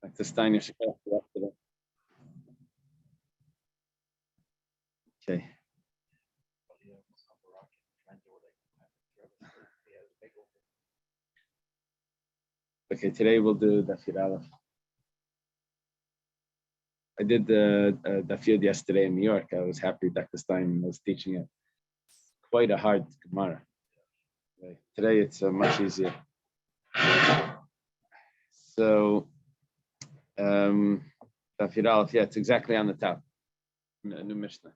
Like the Steiner Shekef. Okay. Okay, today we'll do Daf Yomi. I did the Daf Yomi yesterday in New York. I was happy Dr. Stein was teaching it. Quite a hard Gemara. Okay. Today it's much easier. So, Daf Yomi, yeah, it's exactly on the top. A new Mishnah.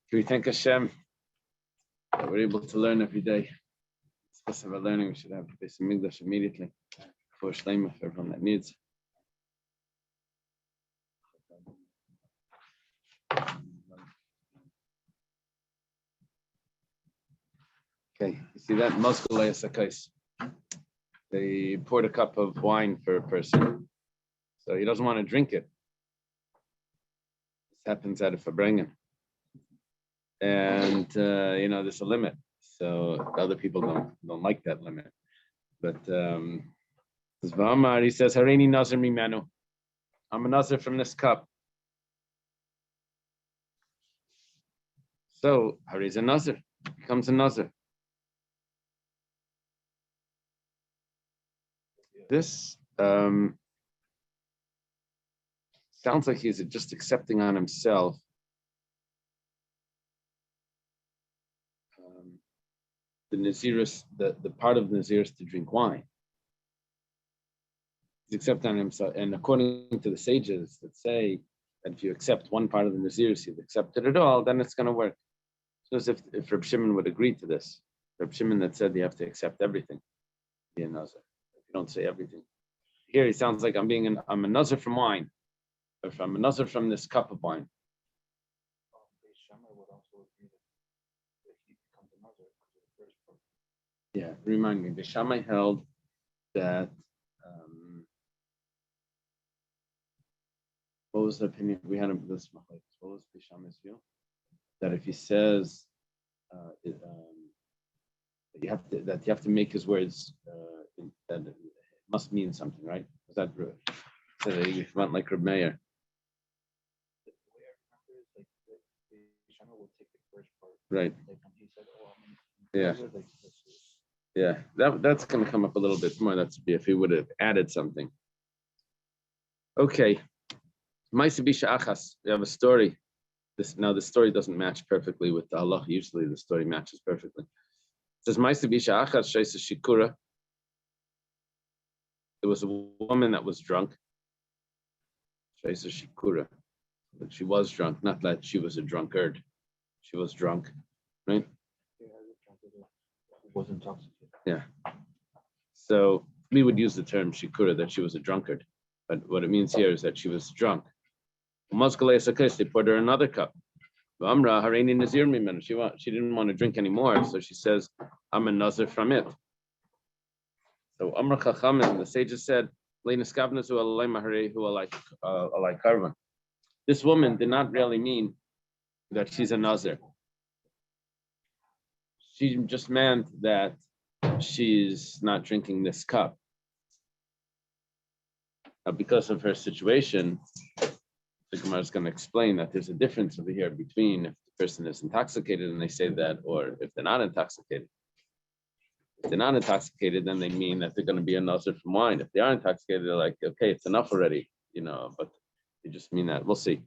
Can we thank Hashem that we're able to learn every day? Because of our learning, we should have the base of English immediately for Shleima, for everyone that needs. Okay, you see that? Moskalei Sakais. They poured a cup of wine for a person, so he doesn't want to drink it. This happens out of Fabrengen. And there's a limit. So other people don't like that limit. But he says, Hareini Nazir Mimenu. I'm a Nazir from this cup. So Hari's a Nazir, becomes a Nazir. This sounds like he's just accepting on himself the Naziris, the part of Naziris to drink wine. He's accepting on himself, and according to the sages that say that if you accept one part of the Naziris, you've accepted it all, then it's going to work. So as if Reb Shimon would agree to this, Reb Shimon that said you have to accept everything, be a Nazir. You don't say everything. Here he sounds like I'm a Nazir from wine, or if I'm a Nazir from this cup of wine. Yeah, remind me. The Shammai held that. What was the opinion we had of this? What was the Shammai's view? That if he says that you have to make his words that it must mean something, right? Was that so that he went like Reb Meir? Right. Yeah. Yeah, that's going to come up a little bit more. That's if he would have added something. Okay. Ma'aseh Achas. We have a story. The story doesn't match perfectly with the Allah. Usually the story matches perfectly. It says Ma'aseh Achas Shaisa Shikura. There was a woman that was drunk. Shaisa Shikura. But she was drunk, not that she was a drunkard. She was drunk, right? Was intoxicated. Yeah. So we would use the term shikura, that she was a drunkard. But what it means here is that she was drunk. They poured her another cup. She didn't want to drink anymore, so she says, I'm a Nazir from it. So Amra Chachamim, the sages said, this woman did not really mean that she's a Nazir. She just meant that she's not drinking this cup. Now, because of her situation, the Gemara is going to explain that there's a difference over here between if the person is intoxicated and they say that, or if they're not intoxicated. If they're not intoxicated, then they mean that they're going to be a Nazir from wine. If they are intoxicated, they're like, okay, it's enough already, but they just mean that. We'll see.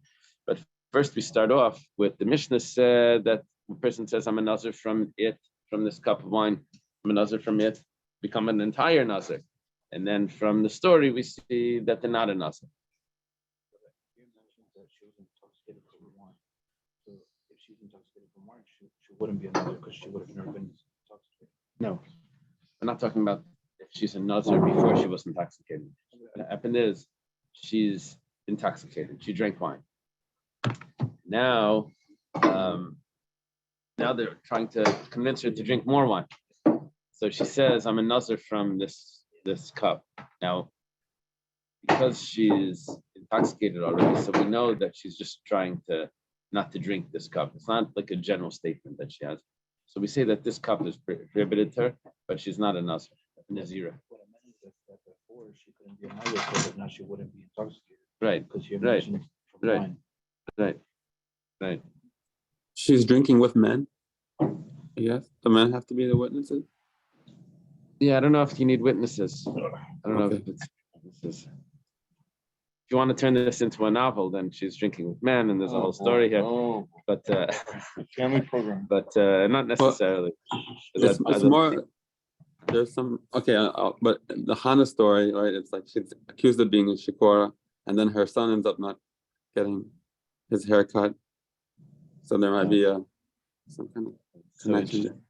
But first, we start off with the Mishnah said that the person says, I'm a Nazir from this cup of wine. I'm a Nazir from it, become an entire Nazir. And then from the story, we see that they're not a Nazir. You mentioned that she was intoxicated from wine. So if she's intoxicated from wine, she wouldn't be a Nazir because she would have never been intoxicated. No, we're not talking about if she's a Nazir before she was intoxicated. What happened is she's intoxicated. She drank wine. Now they're trying to convince her to drink more wine. So she says, I'm a Nazir from this cup. Now, because she's intoxicated already, so we know that she's just trying not to drink this cup. It's not like a general statement that she has. So we say that this cup is prohibited to her, but she's not a Nazir, a Nazira. What I meant is that before she couldn't be a mother, so that now she wouldn't be intoxicated. Right, Because you right, mentioned from right. wine. right. She's drinking with men. Yes, the men have to be the witnesses. Yeah, I don't know if you need witnesses. I don't know Okay. if it's witnesses. If you want to turn this into a novel, then she's drinking with men, and there's a whole story here. Oh, But family program. but not necessarily. It's more. There's some but the Hannah story, right? It's like she's accused of being a shikora, and then her son ends up not getting his hair cut. So there might be some kind of so connection. interesting.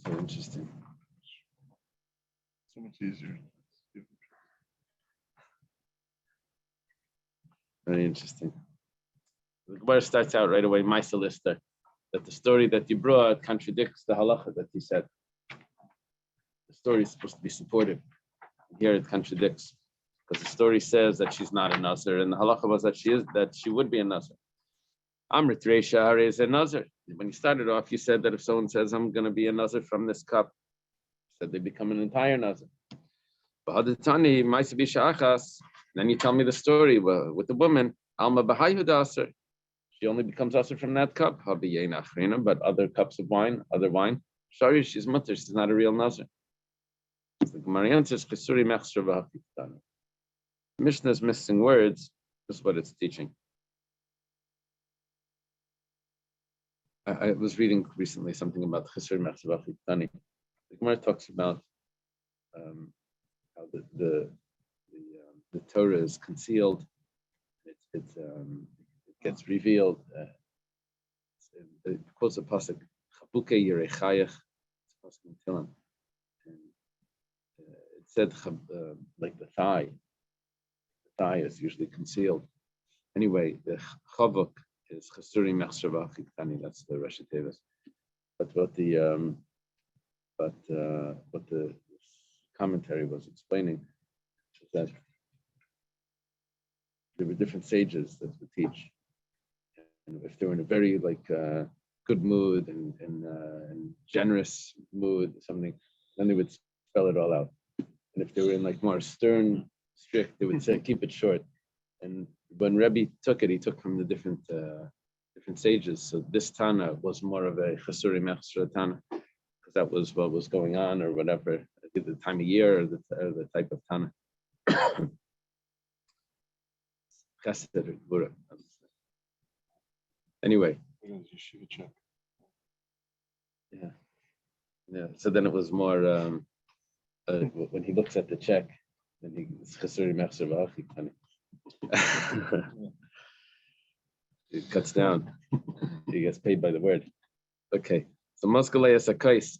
So interesting. So much easier. Very interesting. The Gemara starts out right away, Maisa Lister, that the story that you brought contradicts the halacha that you said. The story is supposed to be supported. Here it contradicts, because the story says that she's not a Nazir, and the halacha was that she would be a Nazir. Amrit Reisha Hare is a Nazir. When you started off, you said that if someone says, I'm going to be a Nazir from this cup, you said they become an entire Nazir. Bahaditani, Maisa Bisha Achas, then you tell me the story with the woman, Alma Bahayu Dasir. She only becomes Asir from that cup, but other cups of wine, other wine. Sorry, she's mutter, she's not a real Nazir. The Gemara answers, Mishnah is missing words. This is what it's teaching. I was reading recently something about Chesur Mechsur V'Chitani. The Gemara talks about how the Torah is concealed. It gets revealed. It quotes a pasuk, Chabuke Yerechayach. It's a pasuk in Tehillim. It said like the thigh. The thigh is usually concealed. Anyway, the Chavuk is Chesuri Mechsur V'Chitani. That's the Rashi Tevis. But what the commentary was explaining is that there were different sages that would teach, and if they were in a very good mood and generous mood, something, then they would spell it all out. And if they were in more stern, strict, they would say keep it short. And when Rebbe took it, he took from the different sages. So this Tana was more of a Chesuri Mechsur Tana, because that was what was going on or whatever, the time of year or the type of Tana. Anyway, yeah. So then it was more when he looks at the check, then he's Chesuri Mechsur V'Chitani. It cuts down. He gets paid by the word. Okay. So Moskalei Sakais.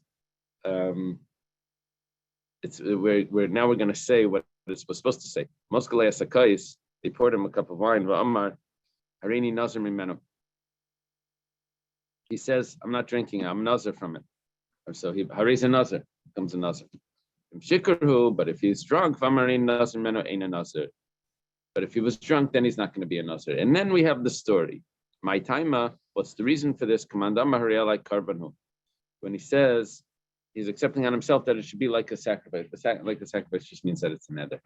We're going to say what it was supposed to say. Moskalei Sakais. They poured him a cup of wine. Va'amar Harini Nazir Mimenu. He says, I'm not drinking, I'm Nazir from it. So he Hari's a Nazir, becomes a Nazir. But if he's drunk, Va'amarini Nazir Mimenu ain't a Nazir. But if he was drunk, then he's not going to be a Nazir. And then we have the story. My taima, what's the reason for this? When he says he's accepting on himself that it should be like a sacrifice. Like a sacrifice just means that it's an neder.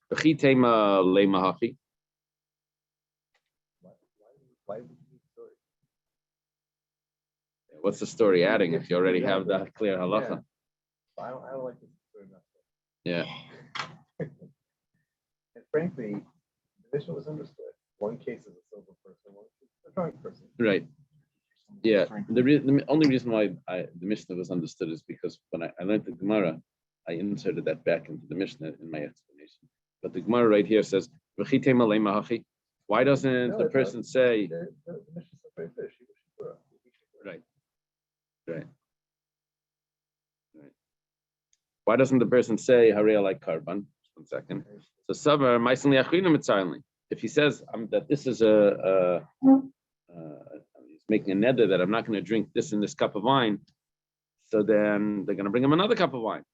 Why Why would you need story? What's the story adding if you already have that clear halacha? Yeah. I don't like this story. Yeah. And frankly, the mission was understood. One case is a sober person, one case is a drunk person. Right. Yeah. The only reason why the Mishnah was understood is because when I learned the Gemara, I inserted that back into the Mishnah in my explanation. But the Gemara right here says, why doesn't the person say? The Mishnah says right there, Right. Why doesn't the person say Hariya like Karban? Just 1 second. So Sabar, Maisli Achrinim Mitzarli. If he says that this is he's making a neder that I'm not going to drink this in this cup of wine, so then they're going to bring him another cup of wine,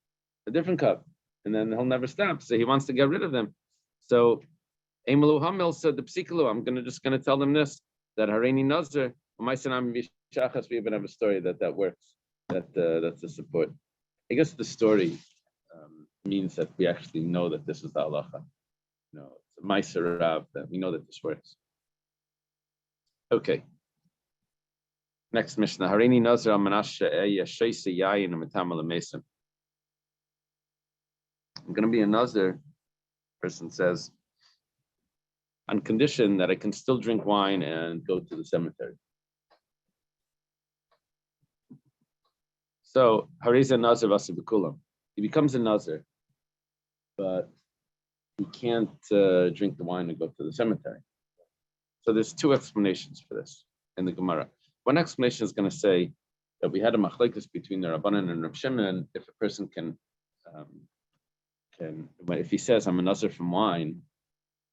a different cup, and then he'll never stop. So he wants to get rid of them. So Emalu Hamil said the psikalu. I'm just going to tell them this, that Hareini Nazir. We even have a story that works. That's the support. I guess the story means that we actually know that this is the halacha. It's a ma'aser rav that we know that this works. Okay. Next Mishnah. Harini Nazir Amanash Shaisa Yayin Metamal Mason. I'm going to be a Nazir. Person says, on condition that I can still drink wine and go to the cemetery. So Hariza Nazir Vasibikulam. He becomes a Nazir, but he can't drink the wine and go to the cemetery. So there's two explanations for this in the Gemara. One explanation is going to say that we had a machlekes between the Rabbanan and Reb Shimon. If a person can, if he says I'm a Nazir from wine,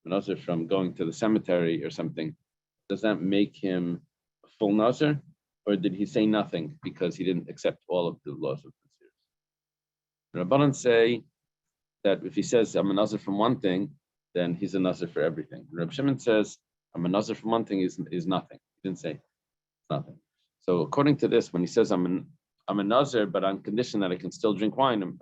a Nazir from going to the cemetery or something, does that make him a full Nazir, or did he say nothing because he didn't accept all of the laws of the Nazir? The Rabbanan say that if he says I'm a Nazir from one thing, then he's a Nazir for everything. Reb Shimon says I'm a Nazir from one thing is nothing. He didn't say nothing. So according to this, when he says I'm a Nazir, but on condition that I can still drink wine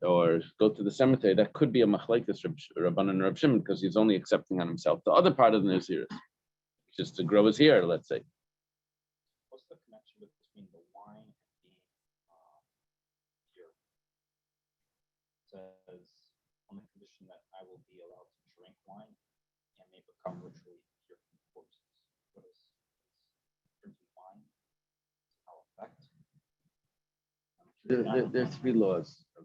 or go to the cemetery, that could be a machlekes Rabbanan and Reb Shimon because he's only accepting on himself. The other part of the Nazir is just to grow his hair, let's say. What's the connection between the wine and the beer? It says on the condition that I will be allowed to drink wine and may become ritually pure from corpses. What is drinking wine? How effect? There are three laws of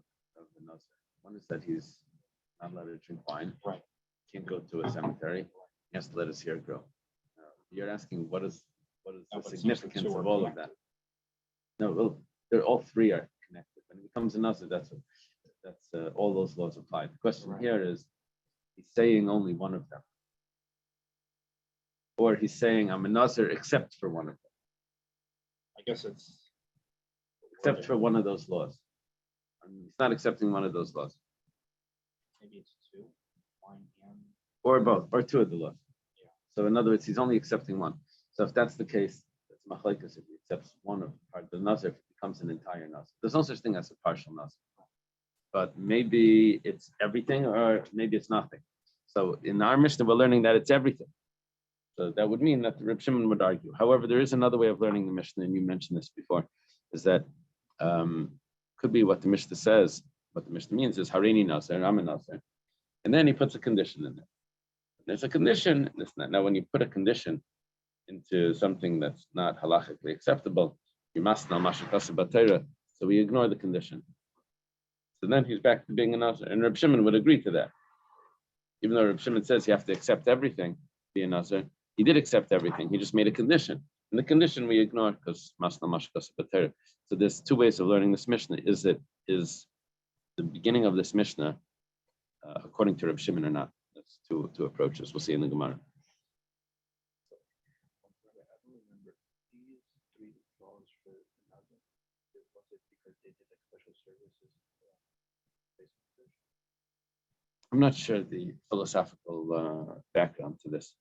the Nazir. One is that he's not allowed to drink wine. Right. Can't go to a cemetery. He has to let his hair grow. You're asking what is the significance of all of that? No, well, they're all three are connected. When it becomes a Nazir, that's all those laws apply. The question here is, he's saying only one of them, or he's saying I'm a Nazir except for one of them. I guess it's Except for one of those laws. He's not accepting one of those laws. maybe it's two, wine and Or both, or two of the laws. Yeah. So in other words, he's only accepting one. So if that's the case, it's machlekes. If he accepts one of part of the Nazir, it becomes an entire Nazir. There's no such thing as a partial Nazir. But maybe it's everything, or maybe it's nothing. So in our Mishnah, we're learning that it's everything. So that would mean that the Reb Shimon would argue. However, there is another way of learning the Mishnah, and you mentioned this before, is that could be what the Mishnah says. What the Mishnah means is Harini Nazir, I'm a Nazir. And then he puts a condition in there. There's a condition. Now, when you put a condition into something that's not halachically acceptable, you must know mashakasa b'Torah. So we ignore the condition. So then he's back to being a Nazir. And Reb Shimon would agree to that. Even though Reb Shimon says you have to accept everything, be a Nazir, he did accept everything. He just made a condition. And the condition we ignore because masna mashkas b'Torah. So there's two ways of learning this Mishnah. Is the beginning of this Mishnah according to Reb Shimon or not? That's two approaches. We'll see in the Gemara. I'm not sure the philosophical background to this.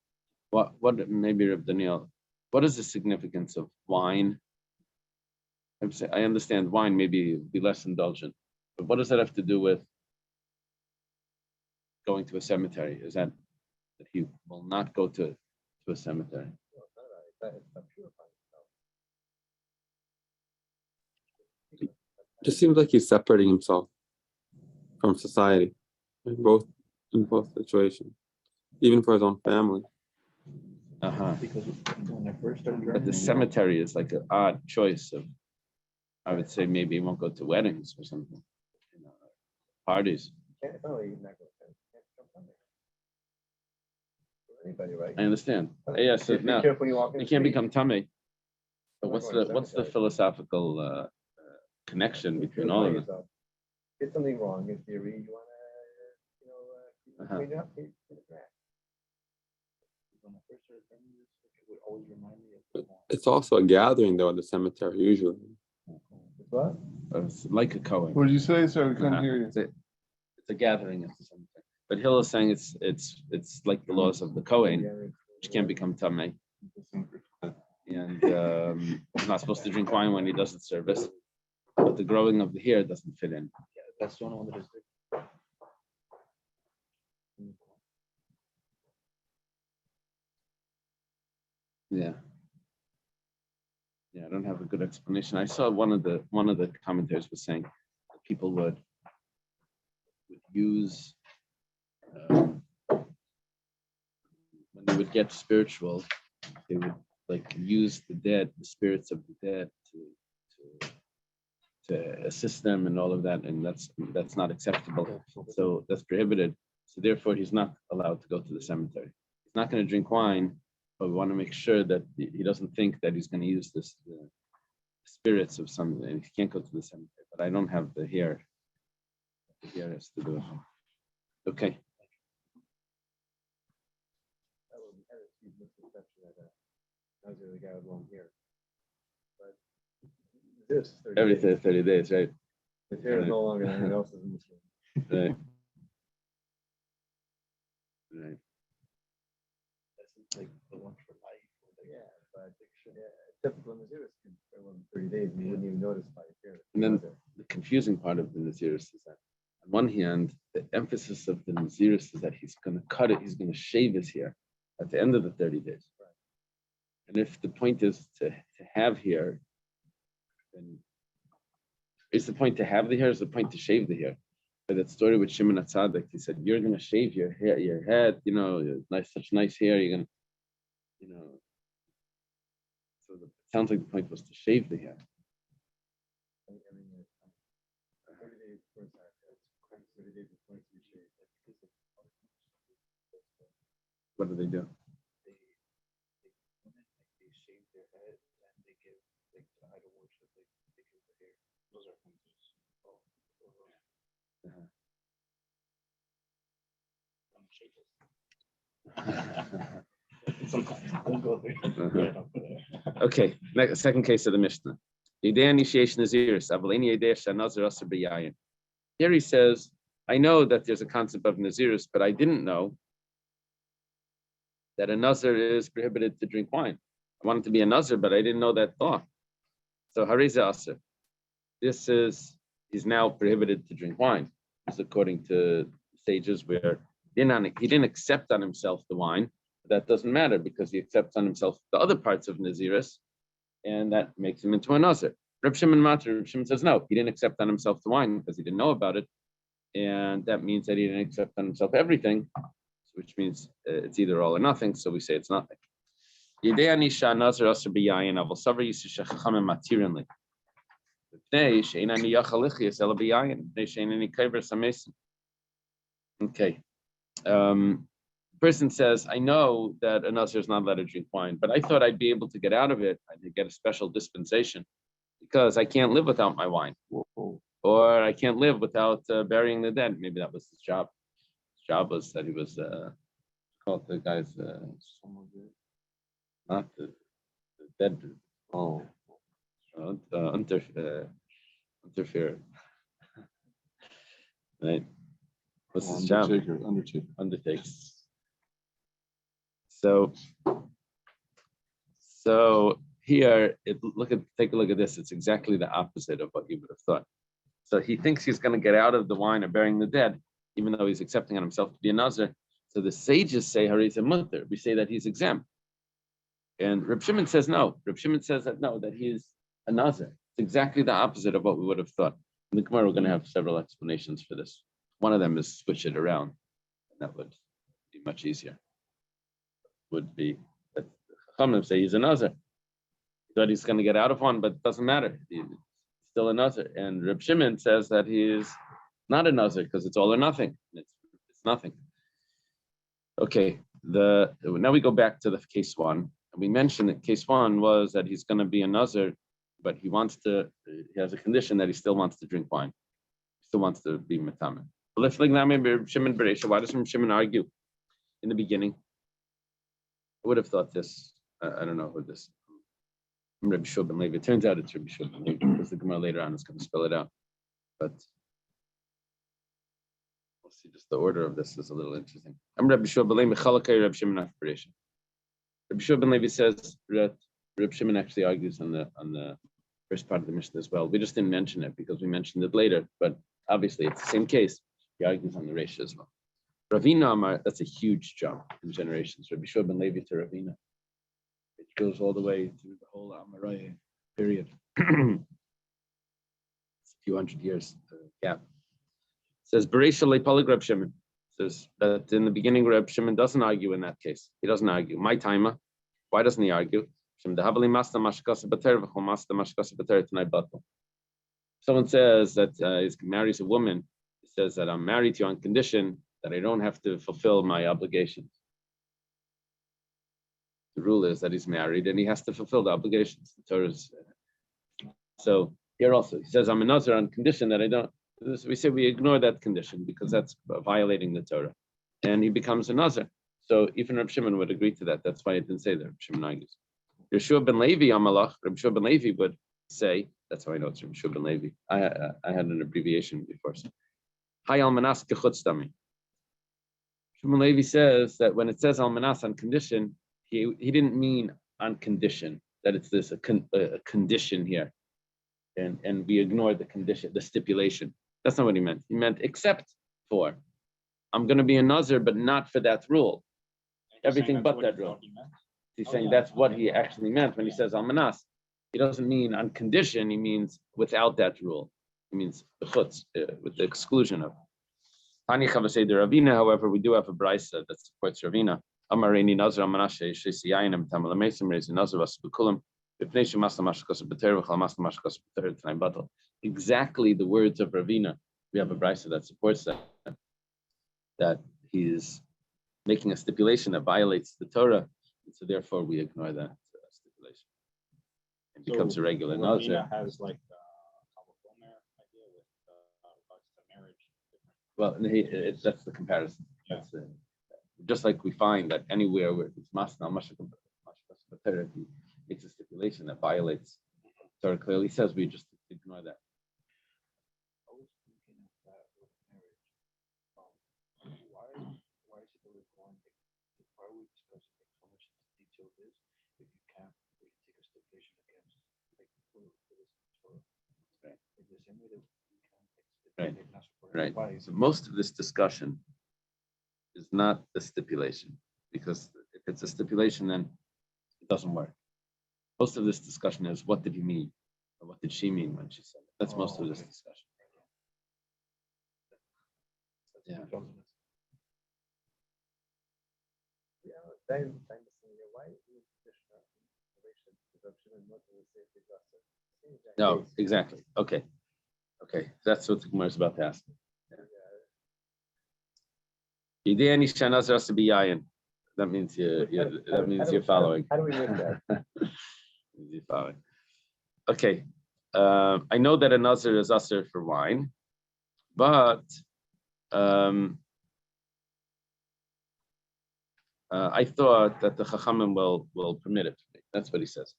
What maybe Reb Daniel, what is the significance of wine? I understand wine maybe be less indulgent, but what does that have to do with going to a cemetery? Is that he will not go to a cemetery? Just seems like he's separating himself from society in both situations, even for his own family. because when I first started But the cemetery is like an odd choice of, I would say maybe he won't go to weddings or something, parties. Anybody, right? I understand. Yes, Be now careful you walk in it the can't street. become tummy. But I'm what's not going the to what's the cemetery. philosophical connection Be between careful all of them? yourself. Get something wrong in theory, you want to, Uh-huh. clean it up, keep it back. when I first started drinking this, it would always remind me of the wine. It's also a gathering though at the cemetery usually. What? It's like a Cohen. What did you say, sir? We couldn't hear you. It's a gathering at something. But Hill is saying it's like the laws of the Cohen, which can't become tamei. And he's not supposed to drink wine when he does the service. But the growing of the hair doesn't fit in. Yeah, that's the only one that is good. Yeah. Yeah, I don't have a good explanation. I saw one of the commentators was saying that people would use when they would get spiritual, they would like use the dead, the spirits of the dead to assist them and all of that, and that's not acceptable. So that's prohibited. So therefore, he's not allowed to go to the cemetery. He's not going to drink wine, but we want to make sure that he doesn't think that he's going to use this spirits of something. And he can't go to the cemetery. But I don't have the hair. The hair has to do it. Okay. That would be kind of huge misconception that Nazir the guy with long hair. But this 30 Every days. 30 days, right? His hair is no longer than anyone else's in this room. Right. Right. That's like the one for life. Yeah, but typical Naziris can for 30 days and you wouldn't even notice by his hair. And then the confusing part of the Naziris is that on one hand, the emphasis of the Naziris is that he's going to cut it, he's going to shave his hair at the end of the 30 days. Right. And if the point is to have hair, then is the point to have the hair, is the point to shave the hair? But that story with Shimon HaTzadik, he said, you're going to shave your hair, your head, such nice hair, you're going to, so it sounds like the point was to shave the hair. What do they do? They shave their head and they give like the idol worship, they give the hair. Those are hindus. Sometimes don't go there. Yeah, don't go there. Okay, next, second case of the Mishnah. Yedei initiation Naziris, Avaleni Yedei Shanazir Aser B'Yayin. Here he says, I know that there's a concept of Naziris, but I didn't know that a Nazir is prohibited to drink wine. I wanted to be a Nazir, but I didn't know that thought. So Hariza Aser. He's now prohibited to drink wine. This is according to sages where he didn't accept on himself the wine. But that doesn't matter because he accepts on himself the other parts of Naziris, and that makes him into a Nazir. Reb Shimon says no, he didn't accept on himself the wine because he didn't know about it, and that means that he didn't accept on himself everything, which means it's either all or nothing. So we say it's nothing. Okay. Person says, I know that a Nazir is not allowed to drink wine, but I thought I'd be able to get out of it. I could get a special dispensation because I can't live without my wine. Or I can't live without burying the dead. Maybe that was his job. His job was that he was called the guys, not the dead. Interfere. Right. What's his job? Undertakes. So here, take a look at this. It's exactly the opposite of what you would have thought. So he thinks he's going to get out of the wine of burying the dead, even though he's accepting on himself to be a Nazir. So the sages say Hariza Mutter. We say that he's exempt. And Reb Shimon says no. Reb Shimon says that no, that he is a Nazir. It's exactly the opposite of what we would have thought. In the Gemara, we're going to have several explanations for this. One of them is switch it around. And that would be much easier. Would be that Chachamim say he's a Nazir. He thought he's going to get out of one, but it doesn't matter. He's still a Nazir. And Reb Shimon says that he is not a Nazir because it's all or nothing. It's nothing. Okay. Now we go back to the case one. We mentioned that case one was that he's going to be a Nazir, but he has a condition that he still wants to drink wine. He still wants to be Metamen. Why does Reb Shimon argue in the beginning? I would have thought this. I don't know who this. Rabbi Shua ben Levi. It turns out it's Rabbi Shua ben Levi because the Gemara later on is going to spell it out. But we'll see. Just the order of this is a little interesting. I'm Rabbi Shua ben Levi. Chalakai Rabbi Shimon Afparation. Rabbi Shua ben Levi says that Rabbi Shimon actually argues on the first part of the Mishnah as well. We just didn't mention it because we mentioned it later. But obviously, it's the same case. He argues on the Reisha as well. Ravina Amar, that's a huge jump in generations. Rabbi Shua ben Levi to Ravina. goes all the way through the whole Amaraya period. It's a few hundred years gap. It says Bereisha lePalig Reb Shimon. Says that in the beginning Reb Shimon doesn't argue in that case. He doesn't argue. My timer. Why doesn't he argue? Someone says that he marries a woman. He says that I'm married to you on condition that I don't have to fulfill my obligations. The rule is that he's married and he has to fulfill the obligations. The Torah's, so here also he says I'm a Nazir on condition that I don't. We say we ignore that condition because that's violating the Torah, and he becomes a Nazir. So even Reb Shimon would agree to that. That's why it didn't say that. Reb Shimon argues. Yeshua ben Levi Amalach. Reb Shua ben Levi would say. That's how I know it's Reb Shua ben Levi. I had an abbreviation before. So, Hay almanas kechutztami. Shimon Levi says that when it says almanas on condition, he didn't mean on condition that it's this a condition here, and we ignored the condition, the stipulation. That's not what he meant. He meant except for. I'm going to be a Nazir, but not for that rule. Everything but that rule. He's saying that's what he actually meant when he says almanas. He doesn't mean on condition. He means without that rule. He means the chutz, with the exclusion of. Tani Chavasei de Ravina, however, we do have a brisa that supports Ravina. Amareini Nazir Amanashe Shesiyayinim Tamalamesim Rezi Nazir Vasbukulim Bipnei Shemasla Mashkas B'Ter V'Chal Masla Mashkas B'Ter T'nai Batal. Exactly the words of Ravina. We have a brisa that supports that he's making a stipulation that violates the Torah, and so therefore we ignore that stipulation. It becomes a regular Nazir. Has like idea with regards to marriage. Well, that's the comparison. Yeah. That's just like we find that anywhere where it's masna mashkas, he makes a stipulation that violates. Torah clearly says we just ignore that. I was thinking of that with marriage. Why is it always going? Why are we discussing like so much detail this if you can't really take a stipulation against like for this Torah? Right. Like the same way that we can't Right. like not support Right. everybody. So most of this discussion is not the stipulation, because if it's a stipulation, then it doesn't work. Most of this discussion is what did he mean, or what did she mean when she said it. That's most of this discussion. Yeah. Why is Mishnah relation to Reb Shimon not to say the No, exactly. Okay. That's what the Gemara is about to ask. That means you're following. How do we make that? You're following. Okay. I know that a Nazir is usher for wine, but I thought that the Chachamim will permit it. That's what he says.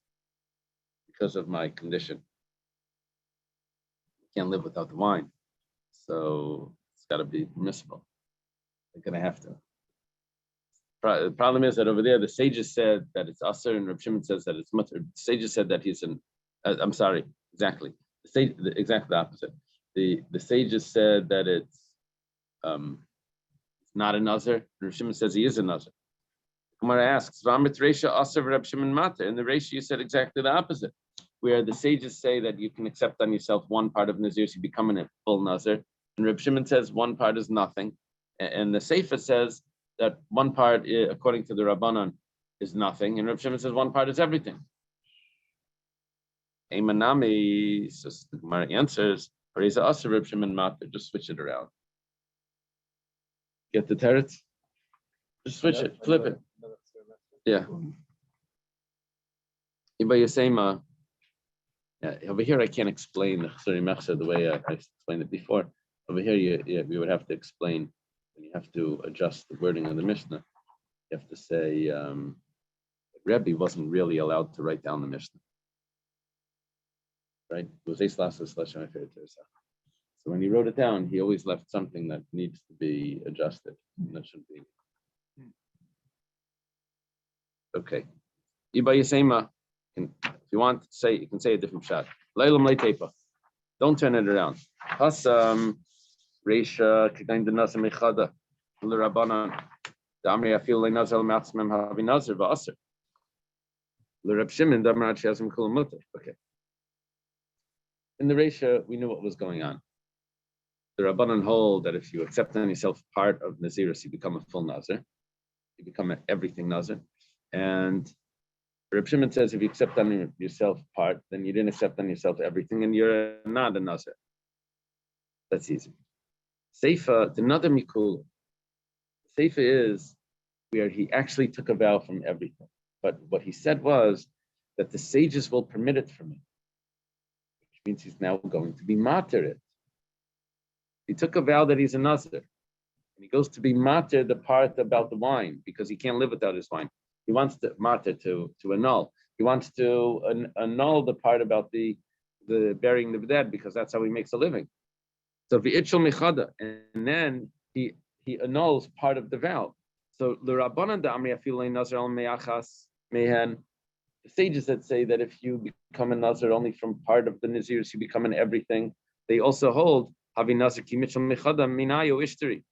Because of my condition. I can't live without the wine. So it's got to be permissible. They're going to have to. The problem is that over there, the sages said that it's usher, and Reb Shimon says that it's mutter. The sages said that he's an. I'm sorry, exactly. Exactly the opposite. The sages said that it's not a nazir. Reb Shimon says he is a nazir. Gemara asks, "V'amrit Reisha aser Reb Shimon matter." In the Reisha, you said exactly the opposite, where the sages say that you can accept on yourself one part of nazir, so you become a full nazir, and Reb Shimon says one part is nothing, and the Sefer says that one part, according to the Rabbanan, is nothing, and Reb Shimon says one part is everything. Eimanami, so the Gemara answers, Reza Asa Reb Shimon Matter, just switch it around. Get the teretz? Just switch it, flip it. Yeah. Iba Yasema, yeah, over here I can't explain the Chsuri Mechsa the way I explained it before. Over here, you would have to explain. You have to adjust the wording of the Mishnah. You have to say Rebbe wasn't really allowed to write down the Mishnah, right? It was so when he wrote it down, he always left something that needs to be adjusted. That should be okay. Iba Yasema, if you want to say, you can say a different shot. Leilam leitepa. Don't turn it around. Hasam. Reisha Kedain Denazir Mechada L'Rabbanan Damri Afil LeNazir Matzmem Havi Nazir VaAser. L'Reb Shimon Damar Shazim Kulam Mutter. Okay. In the Reisha, we knew what was going on. The Rabbanan hold that if you accept on yourself part of Nazirus, you become a full Nazir. You become an everything Nazir. And Reb Shimon says if you accept on yourself part, then you didn't accept on yourself everything, and you're not a Nazir. That's easy. Seifa, the Nada Mikul. Seifa is where he actually took a vow from everything. But what he said was that the sages will permit it for me, which means he's now going to be matir it. He took a vow that he's a Nazir, and he goes to be matir the part about the wine because he can't live without his wine. He wants to matir to annul. He wants to annul the part about the burying the dead because that's how he makes a living. So v'itchel mechada, and then he annuls part of the vow. So l'Rabbanan da'amri afilei Nazir al me'achas mehen. The sages that say that if you become a Nazir only from part of the Nazirs, you become an everything. They also hold havi Nazir ki mitchel mechada minayu ishteri.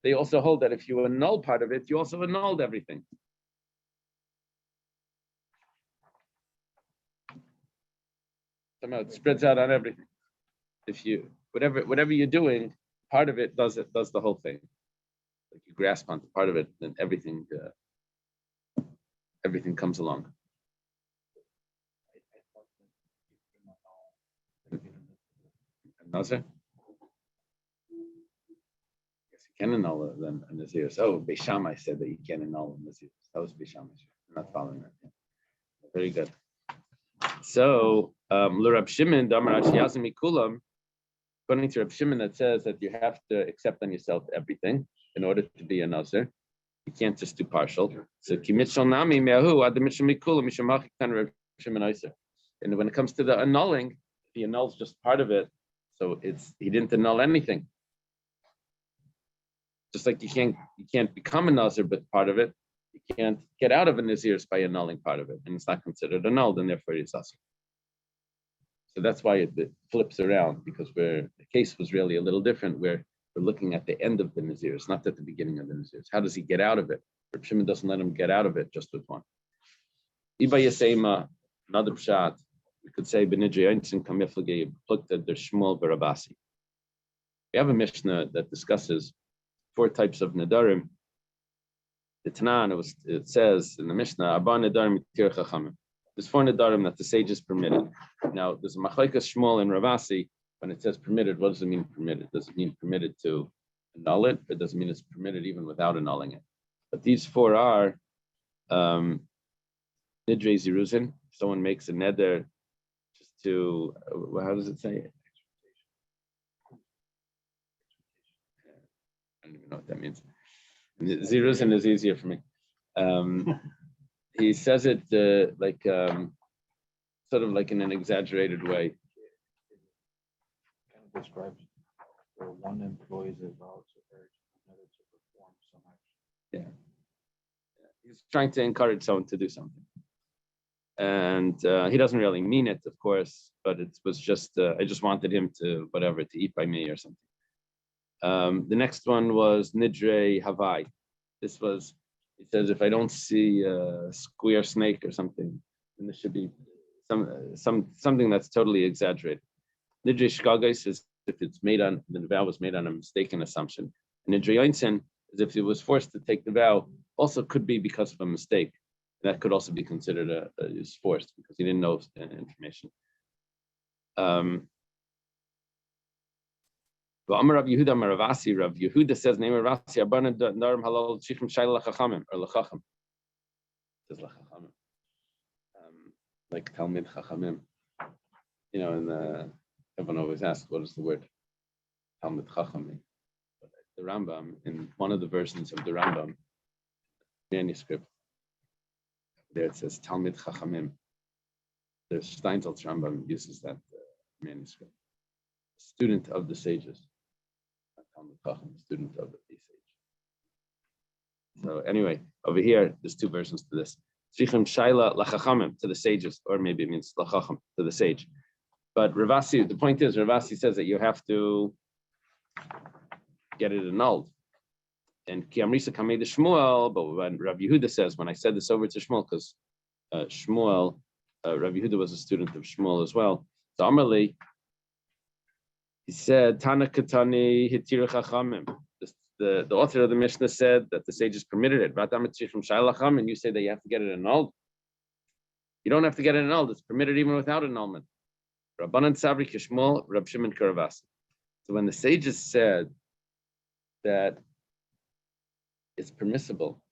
They also hold that if you annul part of it, you also annulled everything. Somehow it spreads out on everything. If you whatever you're doing, part of it does the whole thing. Like you grasp onto part of it, then everything comes along. Nazir? Yes, you can annul it then a Nazir. Oh, Beis Shammai said that you can annul a Nazir. That was Beis Shammai. I'm not following that. Yeah. Very good. So, L'Rab Shimon, Damar Ashiyazim Mikulam, according to Rab Shimon, that says that you have to accept on yourself everything in order to be a Nazir. You can't just do partial. So, Kimitchal Nami Mehu, Ad Mitchal Mikulam, Mishamach Kan Rab Shimon Isa. And when it comes to the annulling, he annuls just part of it. So he didn't annul anything. Just like you can't become a Nazir, but part of it, you can't get out of a Nazir by annulling part of it, and it's not considered annulled, and therefore it's Asr. So that's why it flips around, because the case was really a little different, where we're looking at the end of the Nazirs, not at the beginning of the Nazirs. How does he get out of it? Reb Shimon doesn't let him get out of it just with one. Iba Yasema, another pshat, we could say Benidri Einstein Kamiflage Plukta der Shmuel Barabasi. We have a Mishnah that discusses 4 types of Nadarim. The Tanan, it says in the Mishnah, Abba Nadarim Tir Chachamim. There's 4 Nadarim that the sages permitted. Now, there's a Machlekes Shmuel and Ravasi. When it says permitted, what does it mean permitted? Does it mean permitted to annul it? Or does it mean it's permitted even without annulling it? But these 4 are Nidre Ziruzin. Someone makes a neder just to, how does it say? I don't even know what that means. Ziruzin is easier for me. He says it like sort of like in an exaggerated way. Kind of describes where one employs a vow to urge another to perform some action. Yeah. He's trying to encourage someone to do something. And he doesn't really mean it, of course, but it was just, I just wanted him to eat by me or something. The next one was Nidre Havai. This was, he says, if I don't see a square snake or something, then there should be something that's totally exaggerated. Nidre Shkagai says if it's made on, the vow was made on a mistaken assumption. And Nidre Yoinsen is if he was forced to take the vow, also could be because of a mistake. That could also be considered is forced because he didn't know information. Rav Yehuda says, name of Ravasi, Abana Narim Halal Shichem Shaila Lachachamim or Lachacham. Says Lachachamim. Like Talmid Chachamim. You know, and everyone always asks, what is the word? Talmid Chachamim. The Rambam, in one of the versions of the Rambam manuscript, there it says Talmid Chachamim. There's Steinsaltz Rambam uses that manuscript. Student of the sages. Talmid Chacham, student of the sage. So anyway, over here, there's 2 versions to this. Shichem Shaila Lachachamim, to the sages, or maybe it means Lachacham, to the sage. But Ravasi, the point is, Ravasi says that you have to get it annulled. And Kiamrisa Kamei the Shmuel, but when Rav Yehuda says, when I said this over to Shmuel, because Shmuel, Rabbi Yehuda was a student of Shmuel as well. So Amarli, he said, Tana Katani Hitir Chachamim. The author of the Mishnah said that the sages permitted it. And you say that you have to get it annulled. You don't have to get it annulled. It's permitted even without annulment. Rabbanan Sabri Kishmol, Rab Shimon Karavas. So when the sages said that it's permissible,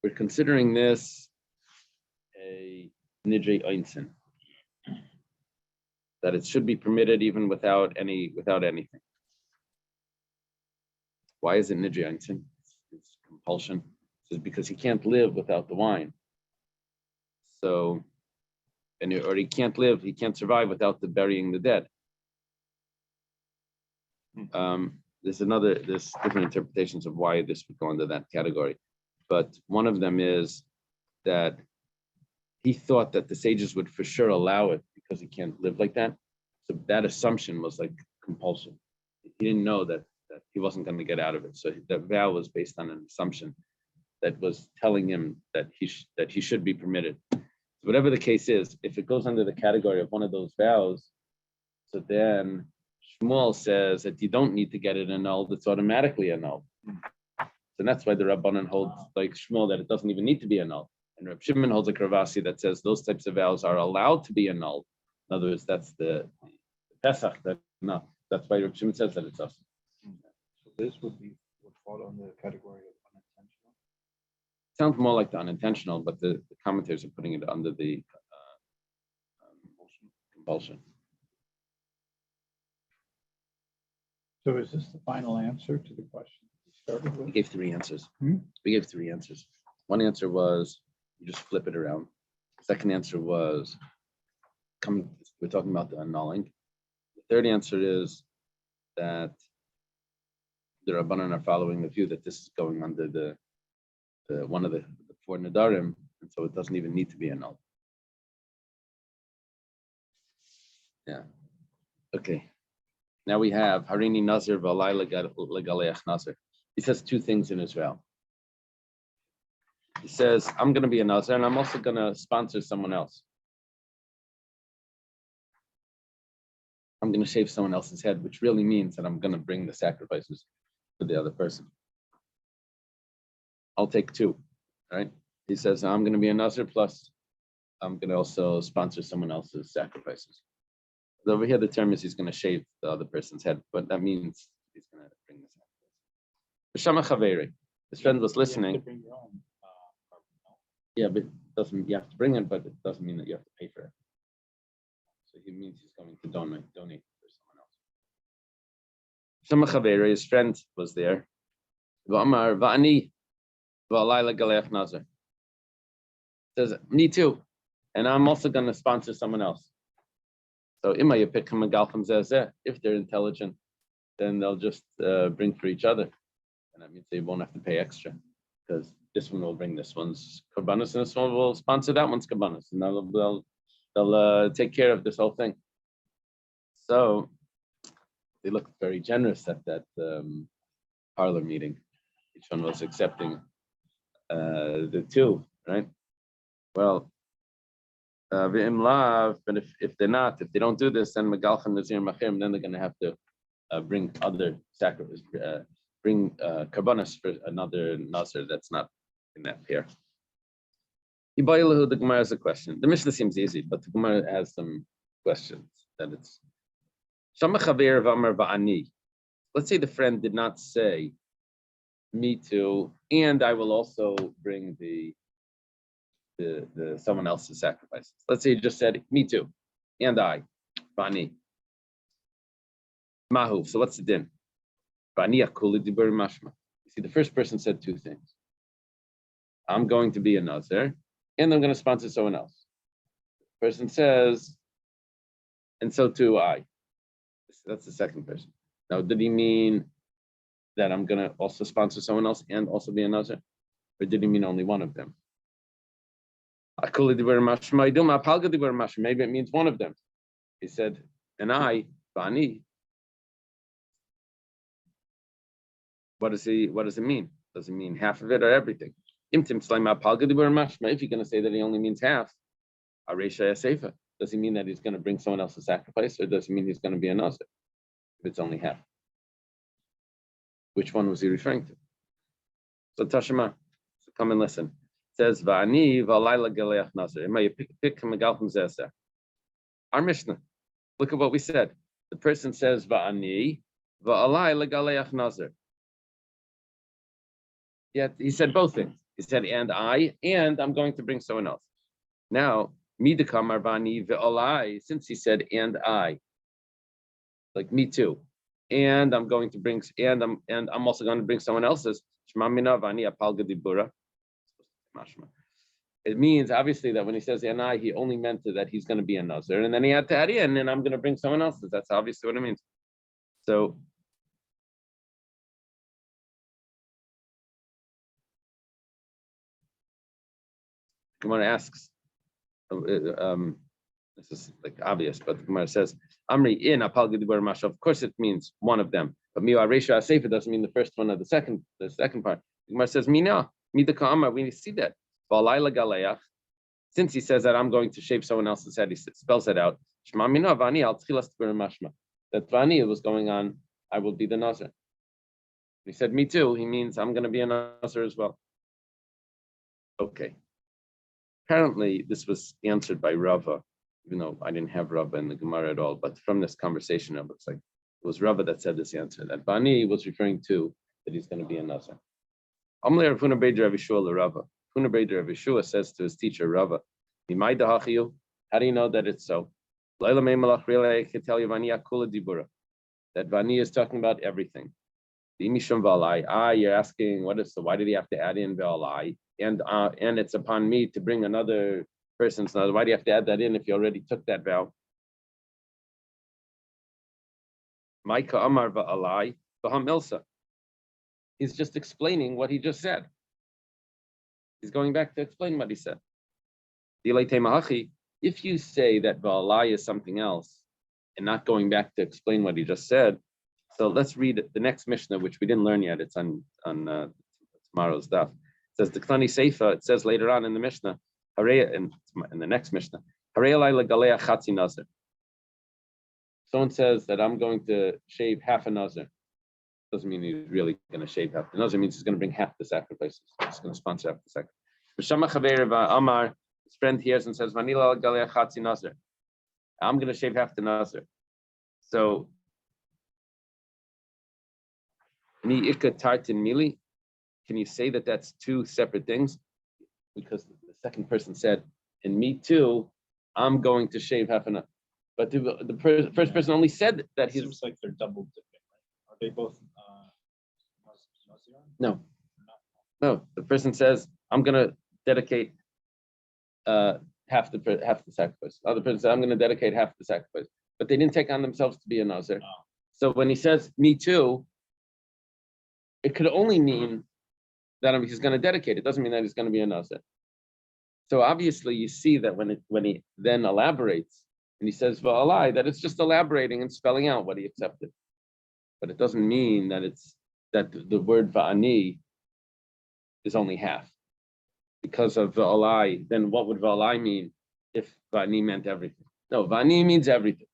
we're considering this a nidrei einsin, that it should be permitted even without anything. Why is it nidrei einsin? It's compulsion. It's because he can't live without the wine. So, or he can't survive without burying the dead. There's different interpretations of why this would go under that category. But one of them is that he thought that the sages would for sure allow it because he can't live like that. So that assumption was like compulsion. He didn't know that he wasn't going to get out of it. So that vow was based on an assumption that was telling him that he should be permitted. So whatever the case is, if it goes under the category of one of those vows, so then Shmuel says that you don't need to get it annulled; it's automatically annulled. And that's why the Rabbanan holds like Shmuel that it doesn't even need to be annulled. And Reb Shimon holds a Kravasi that says those types of vows are allowed to be annulled. In other words, that's the Pesach. That's why Reb Shimon says that it's us. So this would fall under the category of unintentional. Sounds more like the unintentional, but the commentators are putting it under the compulsion. So is this the final answer to the question we started We with? gave three answers. Hmm? We gave three answers. One answer was you just flip it around. Second answer was we're talking about the annulling. The third answer is that the Rabbanan are following the view that this is going under the one of the four Nadarim, and so it doesn't even need to be annulled. Yeah. Okay. Now we have Harini Nazir Valai Legaleach Nazir. He says two things in his vow. He says, I'm going to be a Nazir and I'm also going to sponsor someone else. I'm going to shave someone else's head, which really means that I'm going to bring the sacrifices to the other person. I'll take two, right? He says, I'm going to be a Nazir plus I'm going to also sponsor someone else's sacrifices. Over here, the term is he's going to shave the other person's head, but that means he's going to bring this sacrifice. B'shama Chaveri, his friend was listening. Yeah, but it doesn't. You have to bring it, but it doesn't mean that you have to pay for it. So he means he's going to donate for someone else. B'shama Chaveri, his friend was there. V'amar va'ani v'alayla galeach nazar. Says, me too, and I'm also going to sponsor someone else. So if they're intelligent, then they'll just bring for each other. And that means they won't have to pay extra because this one will bring this one's karbanos and this one will sponsor that one's karbanos. And they'll take care of this whole thing. So they looked very generous at that parlor meeting. Each one was accepting the two, right? Well, but if they don't do this, then Megalchan Nazir Machim, then they're going to have to bring other sacrifices, bring karbanos for another Nazir that's not in that pair. The Gemara has a question. The Mishnah seems easy, but the Gemara has some questions. That it's Shama Chaver V'Amar Va'ani. Let's say the friend did not say, me too, and I will also bring the someone else's sacrifices. Let's say he just said, me too, and I, Bani. Mahu. So what's the din? Bani akuli dibur mashma. You see, the first person said two things. I'm going to be a Nazir, and I'm going to sponsor someone else. The person says, and so too I. That's the second person. Now, did he mean that I'm going to also sponsor someone else and also be a Nazir? Or did he mean only one of them? Maybe it means one of them. He said, and I, Bani. What does it mean? Does it mean half of it or everything? If you're going to say that he only means half, does he mean that he's going to bring someone else's sacrifice, or does he mean he's going to be a nazir if it's only half? Which one was he referring to? So Tashima, so come and listen. It says Va'ani v'alayla galeach nazir. Our Mishnah. Look at what we said. The person says Va'ani v'alayla galeach nazir. Yet he said both things. He said, and I'm going to bring someone else. Now, Midakamar Vani ve'olai, since he said, and I, like me too, and I'm going to bring, and I'm also going to bring someone else's. It means obviously that when he says and I, he only meant that he's going to be a nazir, and then he had to add in, and I'm going to bring someone else's. That's obviously what it means. So. Gemara asks, this is like obvious, but the Gemara says, Amri in apal gedibar masha. Of course, it means one of them, but miwa reisha aseifa doesn't mean the first one or the second part. The Gemara says, mina midaka amar. We see that v'alayla galeach. Since he says that I'm going to shave someone else's head, he spells it out. Shema mina vani al tchilas tibur mashma. That vani was going on. I will be the nazir. He said, me too. He means I'm going to be a nazir as well. Okay. Apparently, this was answered by Rava, even though I didn't have Rava in the Gemara at all. But from this conversation, it looks like it was Rava that said this answer. That Bani was referring to that he's going to be a nazir. Amalei Rafuna Beider Avishua Rava. Rafuna Beider Avishua says to his teacher Rava, "Mimai dahachiyu? How do you know that it's so? Laila Mei Malach Rilei Ketel Yavani Akula Dibura. That Bani is talking about everything. Mishum Valai. You're asking why did he have to add in Valai? And it's upon me to bring another person's nazir. Why do you have to add that in if you already took that vow? Maika Amar Va'alai V'hamilsa. He's just explaining what he just said. He's going back to explain what he said. If you say that Va'alai is something else and not going back to explain what he just said, so let's read the next Mishnah, which we didn't learn yet. It's on tomorrow's Daf. It says the Klani Seifa. It says later on in the Mishnah, in the next Mishnah, someone says that I'm going to shave half a nazir. Doesn't mean he's really going to shave half the nazir. It means he's going to bring half the sacrifices. He's going to sponsor half the sacrifice. Amar, his friend hears and says, "Vanila galea chatzi nazir." I'm going to shave half the nazir. So, mi ikka tartin mili. Can you say that that's two separate things? Because the second person said, and me too, I'm going to shave half an hour. But the first person only said that It seems like they're double dipping, right? Are they both No. No. The person says, I'm going to dedicate half the sacrifice. The other person said, I'm going to dedicate half the sacrifice. But they didn't take on themselves to be a nazir. No. So when he says, me too, it could only mean that he's going to dedicate. It doesn't mean that he's going to be a nazir. So obviously, you see that when he then elaborates and he says va'alai, that it's just elaborating and spelling out what he accepted. But it doesn't mean that the word va'ani is only half. Because of va'alai, then what would va'alai mean if va'ani meant everything? No, va'ani means everything,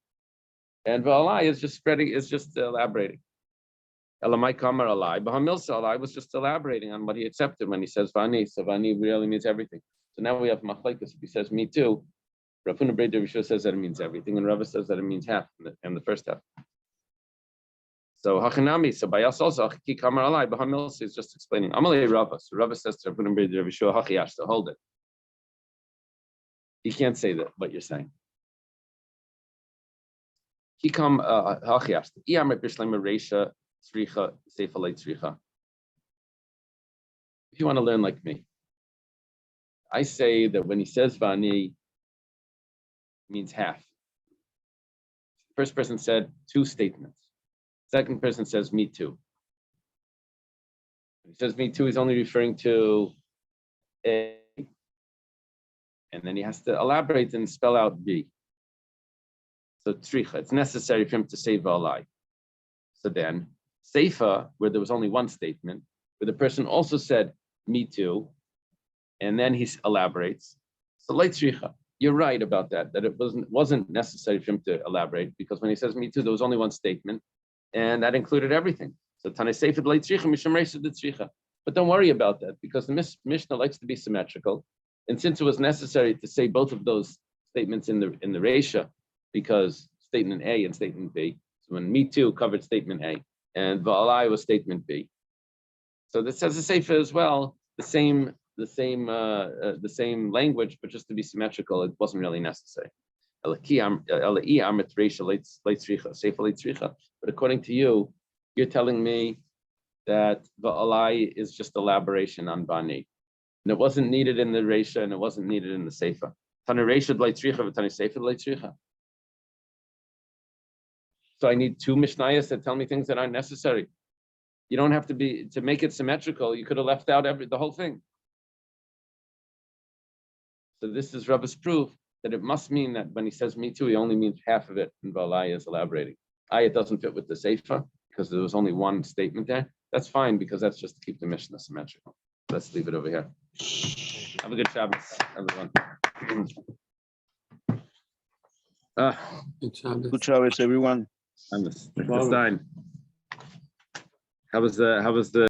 and va'alai is just spreading, is just elaborating. Elamai kamar alai, b'hamilsa alai was just elaborating on what he accepted when he says va'ani. So va'ani really means everything. So now we have machlekes. If he says me too, Rafuna Breder Rishon says that it means everything, and Rava says that it means half in the first half. So hachanami. So by us also ki kamar alai b'hamilsa is just explaining. Amalei Rava. So Rava says to Rafuna Breder Rishon hachiyash. So hold it. He can't say that what you're saying. He come hachiyash. Iyamre b'shleima reisha tzricha seifa leit tzricha. If you want to learn like me, I say that when he says vani, means half. First person said two statements. Second person says me too. When he says me too, he's only referring to A. And then he has to elaborate and spell out B. So tzricha, it's necessary for him to say v'alai. So then, seifa, where there was only one statement, where the person also said me too, and then he elaborates. So leitzricha, you're right about that it wasn't necessary for him to elaborate, because when he says me too, there was only one statement, and that included everything. So Tanei Seifed leitzricha mishum reisha d'tzricha. But don't worry about that, because the Mishnah likes to be symmetrical, and since it was necessary to say both of those statements in the reisha, because statement A and statement B. So when me too covered statement A, and va'alai was statement B. So this says the Sefer as well, the same language, but just to be symmetrical, it wasn't really necessary. But according to you, you're telling me that va'alai is just elaboration on bani, and it wasn't needed in the reisha, and it wasn't needed in the Sefer. Tana reisha leitzricha, v'tana Sefer leitzricha. So I need two mishnayos that tell me things that aren't necessary. You don't have to make it symmetrical. You could have left out the whole thing. So this is Rabbi's proof that it must mean that when he says me too, he only means half of it, and Valai is elaborating. It doesn't fit with the Sefer because there was only one statement there. That's fine, because that's just to keep the Mishnah symmetrical. Let's leave it over here. Have a good Shabbos, everyone. Good Shabbos. Good Shabbos, everyone. I'm Mr. Stein. How was the